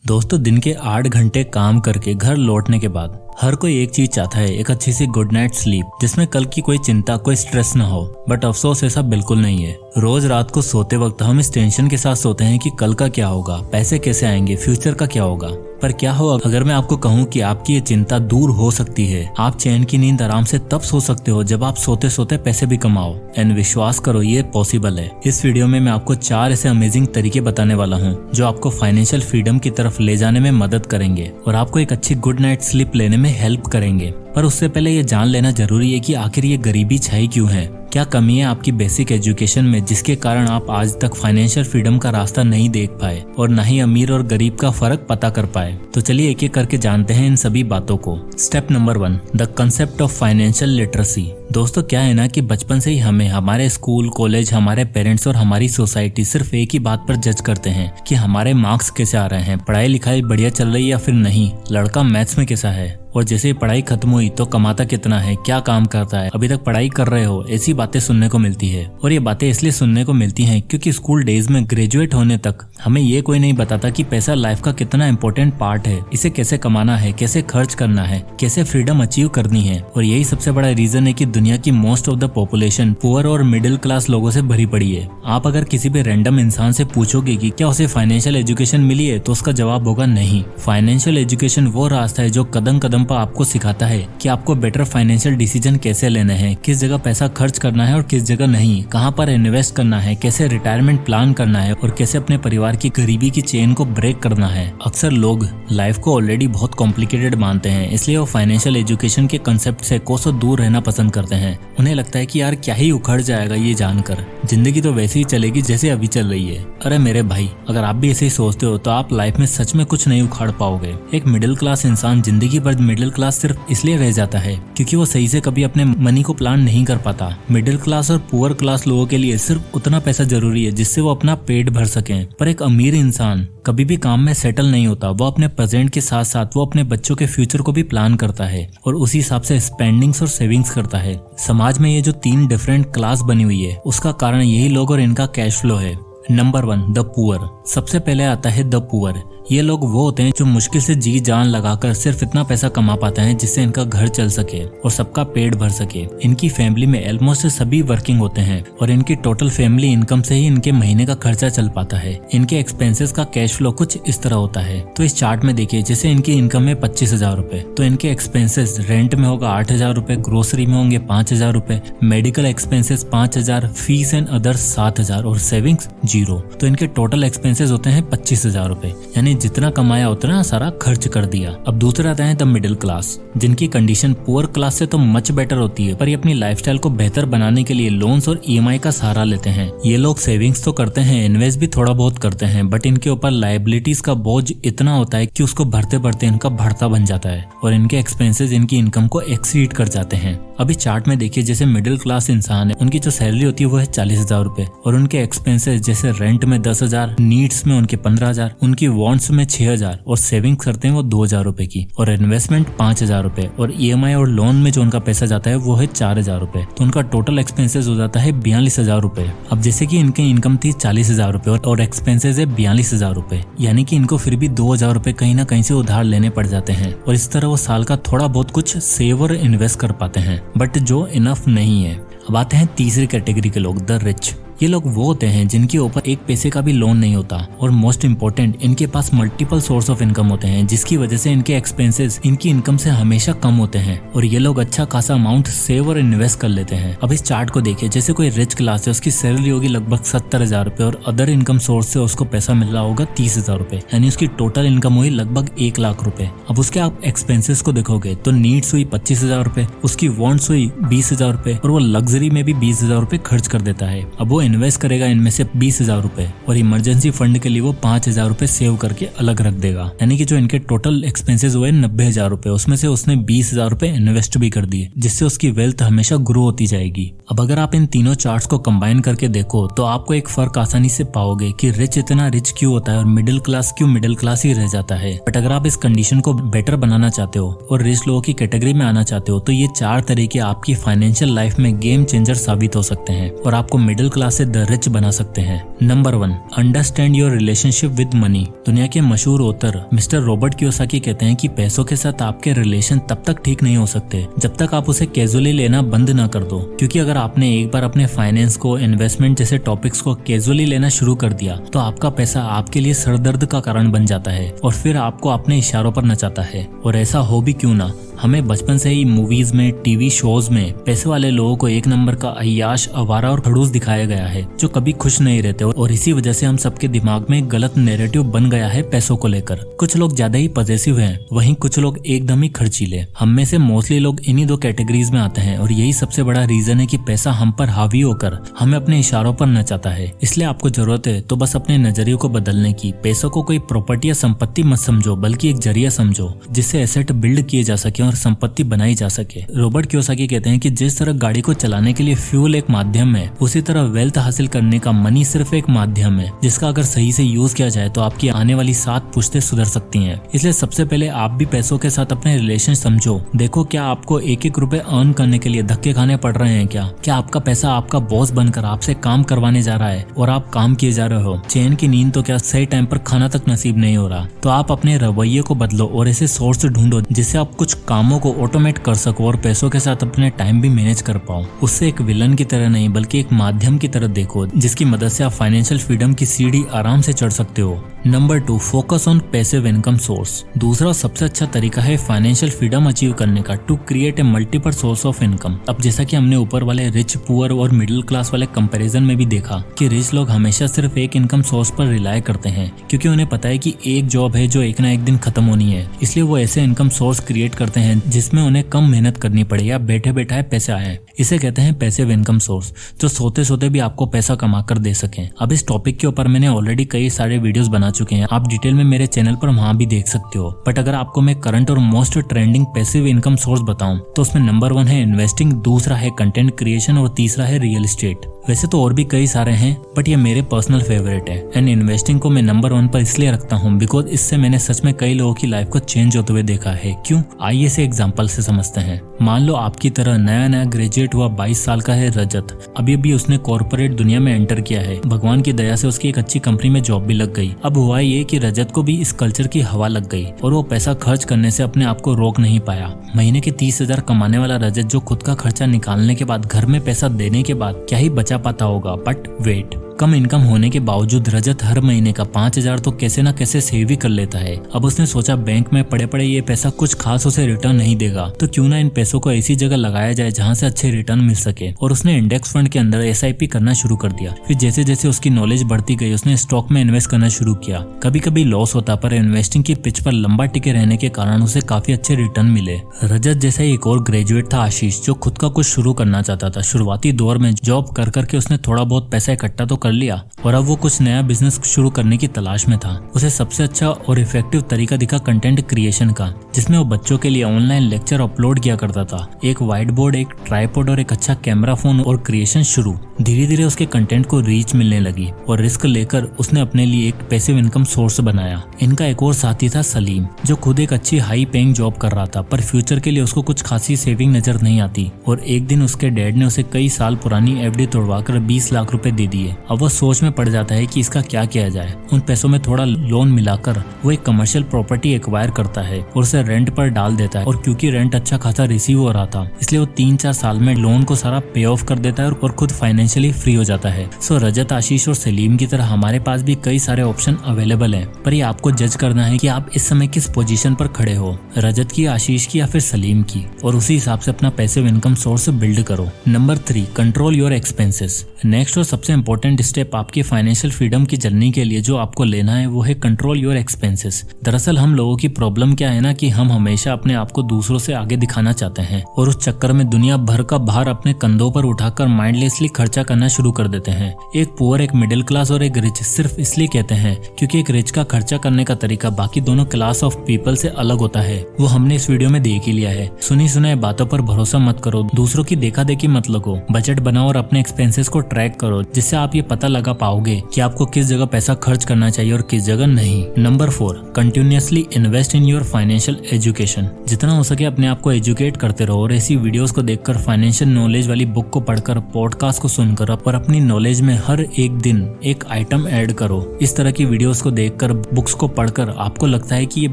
दोस्तों, दिन के 8 घंटे काम करके घर लौटने के बाद हर कोई एक चीज चाहता है, एक अच्छी सी गुड नाइट स्लीप जिसमें कल की कोई चिंता, कोई स्ट्रेस ना हो। बट अफसोस ऐसा बिल्कुल नहीं है। रोज रात को सोते वक्त हम इस टेंशन के साथ सोते हैं कि कल का क्या होगा, पैसे कैसे आएंगे, फ्यूचर का क्या होगा। पर क्या हो अगर मैं आपको कहूँ कि आपकी ये चिंता दूर हो सकती है। आप चैन की नींद आराम से तब सो सकते हो जब आप सोते सोते पैसे भी कमाओ। एंड विश्वास करो, ये पॉसिबल है। इस वीडियो में मैं आपको 4 ऐसे अमेजिंग तरीके बताने वाला हूँ जो आपको फाइनेंशियल फ्रीडम की तरफ ले जाने में मदद करेंगे और आपको एक अच्छी गुड नाइट स्लीप लेने में हेल्प करेंगे। पर उससे पहले ये जान लेना जरूरी है कि आखिर ये गरीबी छाई क्यों है। क्या कमी है आपकी बेसिक एजुकेशन में जिसके कारण आप आज तक फाइनेंशियल फ्रीडम का रास्ता नहीं देख पाए और न ही अमीर और गरीब का फर्क पता कर पाए। तो चलिए एक एक करके जानते हैं इन सभी बातों को। Step number 1, the concept of financial literacy. दोस्तों, क्या है ना कि बचपन से ही हमें हमारे स्कूल, कॉलेज, हमारे पेरेंट्स और हमारी सोसाइटी सिर्फ एक ही बात पर जज करते हैं कि हमारे मार्क्स कैसे आ रहे हैं, पढ़ाई लिखाई बढ़िया चल रही है या फिर नहीं, लड़का मैथ्स में कैसा है, और जैसे ही पढ़ाई खत्म हुई तो कमाता कितना है, क्या काम करता है, अभी तक पढ़ाई कर रहे हो, ऐसी बातें सुनने को मिलती है। और ये बातें इसलिए सुनने को मिलती हैं क्योंकि स्कूल डेज में ग्रेजुएट होने तक हमें ये कोई नहीं बताता कि पैसा लाइफ का कितना इंपॉर्टेंट पार्ट है, इसे कैसे कमाना है, कैसे खर्च करना है, कैसे फ्रीडम अचीव करनी है। और यही सबसे बड़ा रीजन है कि दुनिया की most of the population poor और मिडिल क्लास लोगों से भरी पड़ी है। आप अगर किसी भी रैंडम इंसान से पूछोगे कि क्या उसे फाइनेंशियल एजुकेशन मिली है तो उसका जवाब होगा नहीं। फाइनेंशियल एजुकेशन वो रास्ता है जो कदम कदम पर आपको सिखाता है कि आपको बेटर फाइनेंशियल डिसीजन कैसे लेने हैं, किस जगह पैसा खर्च करना है और किस जगह नहीं, कहां पर इन्वेस्ट करना है, कैसे रिटायरमेंट प्लान करना है और कैसे अपने परिवार की गरीबी की चेन को ब्रेक करना है। अक्सर लोग लाइफ को ऑलरेडी बहुत कॉम्प्लिकेटेड मानते हैं, इसलिए वो फाइनेंशियल एजुकेशन के कंसेप्ट से कोसों दूर रहना पसंद करते हैं। उन्हें लगता है कि यार क्या ही उखड़ जाएगा ये जानकर, जिंदगी तो वैसे ही चलेगी जैसे अभी चल रही है। अरे मेरे भाई, अगर आप भी ऐसे ही सोचते हो तो आप लाइफ में सच में कुछ नहीं उखाड़ पाओगे। एक मिडिल क्लास इंसान जिंदगी भर मिडिल क्लास सिर्फ इसलिए रह जाता है क्योंकि वो सही से कभी अपने मनी को प्लान नहीं कर पाता। मिडिल क्लास और पुअर क्लास लोगों के लिए सिर्फ उतना पैसा जरूरी है जिससे वो अपना पेट भर सकें। पर एक अमीर इंसान कभी भी काम में सेटल नहीं होता। वो अपने प्रेजेंट के साथ साथ वो अपने बच्चों के फ्यूचर को भी प्लान करता है और उसी हिसाब से स्पेंडिंग्स और सेविंग्स करता है। समाज में ये जो 3 डिफरेंट क्लास बनी हुई है उसका कारण यही लोग और इनका कैश फ्लो है। Number 1, the poor. सबसे पहले आता है द पुअर। ये लोग वो होते हैं जो मुश्किल से जी जान लगाकर सिर्फ इतना पैसा कमा पाते हैं जिससे इनका घर चल सके और सबका पेट भर सके। इनकी फैमिली में ऑलमोस्ट सभी वर्किंग होते हैं और इनकी टोटल फैमिली इनकम से ही इनके महीने का खर्चा चल पाता है। इनके एक्सपेंसेस का कैश फ्लो कुछ इस तरह होता है। तो इस चार्ट में देखिए, जैसे इनकी इनकम है 25,000 रुपए, तो इनके एक्सपेंसेस रेंट में होगा 8,000 रुपए, ग्रोसरी में होंगे 5,000 रुपए, medical expenses 5,000, fees and other 7,000 और सेविंग्स 0। तो इनके टोटल एक्सपेंसेस होते हैं 25,000 रुपए, यानी जितना कमाया उतना सारा खर्च कर दिया। अब दूसरा आता है द मिडिल क्लास, जिनकी कंडीशन पुअर क्लास से तो मच बेटर होती है, पर ये अपनी लाइफस्टाइल को बेहतर बनाने के लिए लोन्स और ईएमआई का सहारा लेते हैं। ये लोग सेविंग्स तो करते हैं, इन्वेस्ट भी थोड़ा बहुत करते हैं, बट इनके ऊपर लायबिलिटीज का बोझ इतना होता है कि उसको भरते भरते इनका भरता बन जाता है और इनके एक्सपेंसेस इनकी इनकम को एक्सीड कर जाते हैं। अभी चार्ट में देखिए, जैसे मिडिल क्लास इंसान है उनकी जो सैलरी होती है वो है 40,000 रुपए और उनके एक्सपेंसेस जैसे रेंट में 10,000, नीड्स में उनके 15,000, उनकी वांट्स में 6,000 और सेविंग करते हैं वो 2,000 रुपए की और इन्वेस्टमेंट 5,000 रुपए और ईएमआई और लोन में जो उनका पैसा जाता है वो है 4,000 रुपए। तो उनका टोटल एक्सपेंसेस हो जाता है 42,000 रुपए। अब जैसे कि इनकी इनकम थी 40,000 रुपए और एक्सपेंसेस है 42,000 रुपए, यानी कि इनको फिर भी 2,000 रुपए कहीं ना कहीं से उधार लेने पड़ जाते हैं और इस तरह वो साल का थोड़ा बहुत कुछ सेव और इन्वेस्ट कर पाते हैं, बट जो इनफ नहीं है। अब आते हैं तीसरी कैटेगरी के लोग, द रिच। ये लोग वो होते हैं जिनके ऊपर एक पैसे का भी लोन नहीं होता और मोस्ट इम्पोर्टेंट, इनके पास मल्टीपल सोर्स ऑफ इनकम होते हैं जिसकी वजह से इनके एक्सपेंसेस इनकी इनकम से हमेशा कम होते हैं और ये लोग अच्छा खासा अमाउंट सेव और इन्वेस्ट कर लेते हैं। अब इस चार्ट को देखिए, जैसे कोई रिच क्लास है उसकी सैलरी होगी लगभग 70,000 रुपए और अदर इनकम सोर्स से उसको पैसा मिल रहा होगा 30,000 रुपए, यानी उसकी टोटल इनकम हुई लगभग 1 लाख रुपए। अब उसके आप एक्सपेंसेस को देखोगे तो नीड्स हुई 25,000 रुपए, उसकी वांट्स हुई 20,000 रुपए और वो लग्जरी में भी 20,000 रुपए खर्च कर देता है। अब वो इन्वेस्ट करेगा इनमें से 20,000 रुपए और इमरजेंसी फंड के लिए वो 5,000 रुपए सेव करके अलग रख देगा, यानी कि जो इनके टोटल एक्सपेंसेस हुए 90,000 रुपए, उसमें से उसने 20,000 रुपए इन्वेस्ट भी कर दिए जिससे उसकी वेल्थ हमेशा ग्रो होती जाएगी। अब अगर आप इन तीनों चार्ट्स को कंबाइन करके देखो तो आपको एक फर्क आसानी से पाओगे कि रिच इतना रिच क्यों होता है और मिडिल क्लास क्यों मिडिल क्लास ही रह जाता है। बट अगर आप इस कंडीशन को बेटर बनाना चाहते हो और रिच लोगों की कैटेगरी में आना चाहते हो तो ये 4 तरीके आपकी फाइनेंशियल लाइफ में गेम चेंजर साबित हो सकते हैं और आपको मिडिल क्लास से द रिच बना सकते हैं। Number 1, understand your relationship with money. दुनिया के मशहूर ऑथर मिस्टर रॉबर्ट कियोसाकी कहते हैं कि पैसों के साथ आपके रिलेशन तब तक ठीक नहीं हो सकते जब तक आप उसे कैजुअली लेना बंद ना कर दो, क्योंकि अगर आपने एक बार अपने फाइनेंस को, इन्वेस्टमेंट जैसे टॉपिक्स को कैजुअली लेना शुरू कर दिया तो आपका पैसा आपके लिए सरदर्द का कारण बन जाता है और फिर आपको अपने इशारों पर नचाता है। और ऐसा हो भी क्यों ना, हमें बचपन से ही मूवीज में, टीवी शोज में पैसे वाले लोगों को एक नंबर का अय्याश, आवारा और खड़ूस दिखाया गया है जो कभी खुश नहीं रहते, और इसी वजह से हम सबके दिमाग में गलत नैरेटिव बन गया है पैसों को लेकर। कुछ लोग ज्यादा ही पॉजिटिव हैं, वहीं कुछ लोग एकदम ही खर्चीले। हम में से मोस्टली लोग इन्हीं 2 कैटेगरीज में आते हैं और यही सबसे बड़ा रीजन है कि पैसा हम पर हावी होकर हमें अपने इशारों पर नचाता है। इसलिए आपको जरूरत है तो बस अपने नजरिए को बदलने की। पैसों को कोई प्रॉपर्टी या संपत्ति मत समझो, बल्कि एक जरिया समझो जिससे एसेट बिल्ड किए जा सके और संपत्ति बनाई जा सके। रॉबर्ट कियोसाकी कहते हैं कि जिस तरह गाड़ी को चलाने के लिए फ्यूल एक माध्यम है, उसी तरह वेल्थ हासिल करने का मनी सिर्फ एक माध्यम है जिसका अगर सही से यूज किया जाए तो आपकी आने वाली 7 पुश्तें सुधर सकती हैं। इसलिए सबसे पहले आप भी पैसों के साथ अपने रिलेशन समझो। देखो, क्या आपको एक रुपए अर्न करने के लिए धक्के खाने पड़ रहे हैं? क्या आपका पैसा आपका बॉस बनकर आपसे काम करवाने जा रहा है और आप काम किए जा रहे हो? चैन की नींद तो क्या, सही टाइम पर खाना तक नसीब नहीं हो रहा? तो आप अपने रवैये को बदलो और ऐसे सोर्स ढूंढो जिससे आप कुछ कामों को ऑटोमेट कर सको और पैसों के साथ अपने टाइम भी मैनेज कर पाओ। उससे एक विलन की तरह नहीं, बल्कि एक माध्यम की तरह देखो जिसकी मदद से आप फाइनेंशियल फ्रीडम की सीढ़ी आराम से चढ़ सकते हो। Number 2, focus on passive income source. दूसरा सबसे अच्छा तरीका है फाइनेंशियल फ्रीडम अचीव करने का, to create a multiple source of income. अब जैसा कि हमने ऊपर वाले रिच, पुअर और मिडिल क्लास वाले कंपैरिजन में भी देखा कि रिच लोग हमेशा सिर्फ एक इनकम सोर्स पर रिलाय करते हैं, क्योंकि उन्हें पता है कि एक जॉब है जो एक ना एक दिन खत्म होनी है। इसलिए वो ऐसे इनकम सोर्स क्रिएट करते हैं जिसमें उन्हें कम मेहनत करनी पड़े या बैठे बैठाए पैसे आए। इसे कहते हैं पैसिव इनकम सोर्स, जो सोते सोते भी आपको पैसा कमा कर दे सकें। अब इस टॉपिक के ऊपर मैंने ऑलरेडी कई सारे वीडियोस बना चुके हैं, आप डिटेल में मेरे चैनल पर वहां भी देख सकते हो। बट अगर आपको मैं करंट और most trending passive income source बताऊं तो उसमें नंबर 1 है इन्वेस्टिंग, दूसरा है कंटेंट क्रिएशन और तीसरा है रियल एस्टेट। वैसे तो और भी कई सारे हैं, बट ये मेरे पर्सनल फेवरेट है। एंड इन्वेस्टिंग को मैं नंबर 1 पर इसलिए रखता हूँ बिकॉज इससे मैंने सच में कई लोगों की लाइफ को चेंज होते हुए देखा है। क्यों? आइए इसे एग्जांपल से समझते हैं। मान लो आपकी तरह नया ग्रेजुएट हुआ 22 साल का है रजत। अभी उसने कॉर्पोरेट दुनिया में एंटर किया है। भगवान की दया से उसकी एक अच्छी कंपनी में जॉब भी लग गई। अब हुआ ये कि रजत को भी इस कल्चर की हवा लग गई और वो पैसा खर्च करने से अपने आप को रोक नहीं पाया। महीने के 30,000 कमाने वाला रजत जो खुद का खर्चा निकालने के बाद, घर में पैसा देने के बाद क्या ही बचा पाता होगा। बट वेट, कम इनकम होने के बावजूद रजत हर महीने का 5,000 तो कैसे ना कैसे सेव ही कर लेता है। अब उसने सोचा बैंक में पड़े पड़े ये पैसा कुछ खास उसे रिटर्न नहीं देगा, तो क्यों ना इन पैसों को ऐसी जगह लगाया जाए जहां से अच्छे रिटर्न मिल सके। और उसने इंडेक्स फंड के अंदर SIP करना शुरू कर दिया। फिर जैसे जैसे उसकी नॉलेज बढ़ती गई उसने स्टॉक में इन्वेस्ट करना शुरू किया। कभी कभी लॉस होता, पर इन्वेस्टिंग की पिच पर लंबा टिके रहने के कारण उसे काफी अच्छे रिटर्न मिले। रजत जैसा एक और ग्रेजुएट था आशीष, जो खुद का कुछ शुरू करना चाहता था। शुरुआती दौर में जॉब कर करके उसने थोड़ा बहुत पैसा इकट्ठा तो कर लिया और अब वो कुछ नया बिजनेस शुरू करने की तलाश में था। उसे सबसे अच्छा और इफेक्टिव तरीका दिखा कंटेंट क्रिएशन का, जिसमें वो बच्चों के लिए ऑनलाइन लेक्चर अपलोड किया करता था। एक व्हाइट बोर्ड, एक ट्राइपॉड और एक अच्छा कैमरा फोन और क्रिएशन शुरू। धीरे धीरे उसके कंटेंट को रीच मिलने लगी और रिस्क लेकर उसने अपने लिए एक पैसिव इनकम सोर्स बनाया। इनका एक और साथी था सलीम, जो खुद एक अच्छी हाई पेइंग जॉब कर रहा था, पर फ्यूचर के लिए उसको कुछ खासी सेविंग नजर नहीं आती। और एक दिन उसके डैड ने उसे कई साल पुरानी FD तोड़वाकर 20 लाख रुपए दे दिए। अब वो सोच में पड़ जाता है कि इसका क्या किया जाए। उन पैसों में थोड़ा लोन मिलाकर वो एक कमर्शियल प्रॉपर्टी एक्वायर करता है और उसे रेंट पर डाल देता है। और क्योंकि रेंट अच्छा खासा रिसीव हो रहा था, इसलिए वो 3-4 साल में लोन को सारा पे ऑफ कर देता है और खुद फाइनेंशियली फ्री हो जाता है। सो रजत, आशीष और सलीम की तरह हमारे पास भी कई सारे ऑप्शन अवेलेबल हैं, पर ये आपको जज करना है कि आप इस समय किस पोजीशन पर खड़े हो, रजत की, आशीष की या फिर सलीम की, और उसी हिसाब से अपना पैसिव इनकम सोर्स बिल्ड करो। Number 3, control your expenses. Next और सबसे इंपॉर्टेंट स्टेप आपकी फाइनेंशियल फ्रीडम की जर्नी के लिए जो आपको लेना है वो है कंट्रोल योर एक्सपेंसेस। दरअसल हम लोगों की प्रॉब्लम क्या है ना, कि हम हमेशा अपने आप को दूसरों से आगे दिखाना चाहते हैं और उस चक्कर में दुनिया भर का भार अपने कंधों पर उठाकर माइंडलेसली खर्चा करना शुरू कर देते हैं। एक पुअर, एक मिडिल क्लास और एक रिच सिर्फ इसलिए कहते हैं क्योंकि एक रिच का खर्चा करने का तरीका बाकी दोनों क्लास ऑफ पीपल से अलग होता है। वो हमने इस वीडियो में देख ही लिया है। सुनी सुनाई बातों पर भरोसा मत करो, दूसरों की देखा देखी मत लगो, बजट बनाओ और अपने एक्सपेंसेस को ट्रैक करो, जिससे आप ये पता लगा पाओगे कि आपको किस जगह पैसा खर्च करना चाहिए और किस जगह नहीं। Number 4, continuously invest in your financial education. जितना हो सके अपने आप को एजुकेट करते रहो और ऐसी वीडियोस को देखकर, फाइनेंशियल नॉलेज वाली बुक को पढ़कर, पॉडकास्ट को सुनकर और अपनी नॉलेज में हर एक दिन एक आइटम ऐड करो। इस तरह की वीडियोस को देखकर, बुक्स को पढ़कर आपको लगता है कि ये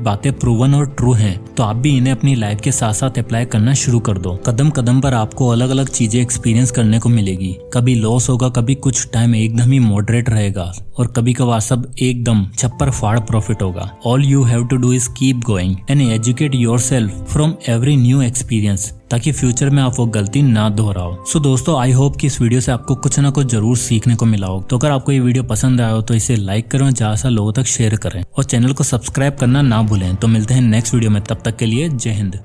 बातें प्रूवन और ट्रू हैं, तो आप भी इन्हें अपनी लाइफ के साथ साथ अप्लाई करना शुरू कर दो। कदम कदम पर आपको अलग अलग चीजें एक्सपीरियंस करने को मिलेगी। कभी लॉस होगा, कभी कुछ टाइम एकदम ही मॉडरेट रहेगा और कभी कभार सब एकदम छप्पर फाड़ प्रॉफिट होगा। All you have to do is keep going and educate yourself from every new experience, ताकि फ्यूचर में आप वो गलती ना दोहराओ। सो दोस्तों, आई होप कि इस वीडियो से आपको कुछ ना कुछ जरूर सीखने को मिला हो। तो अगर आपको ये वीडियो पसंद आया हो तो इसे लाइक करें, ज्यादा से लोगों तक शेयर करें और चैनल को सब्सक्राइब करना ना भूलें। तो मिलते हैं नेक्स्ट वीडियो में, तब तक के लिए जय हिंद।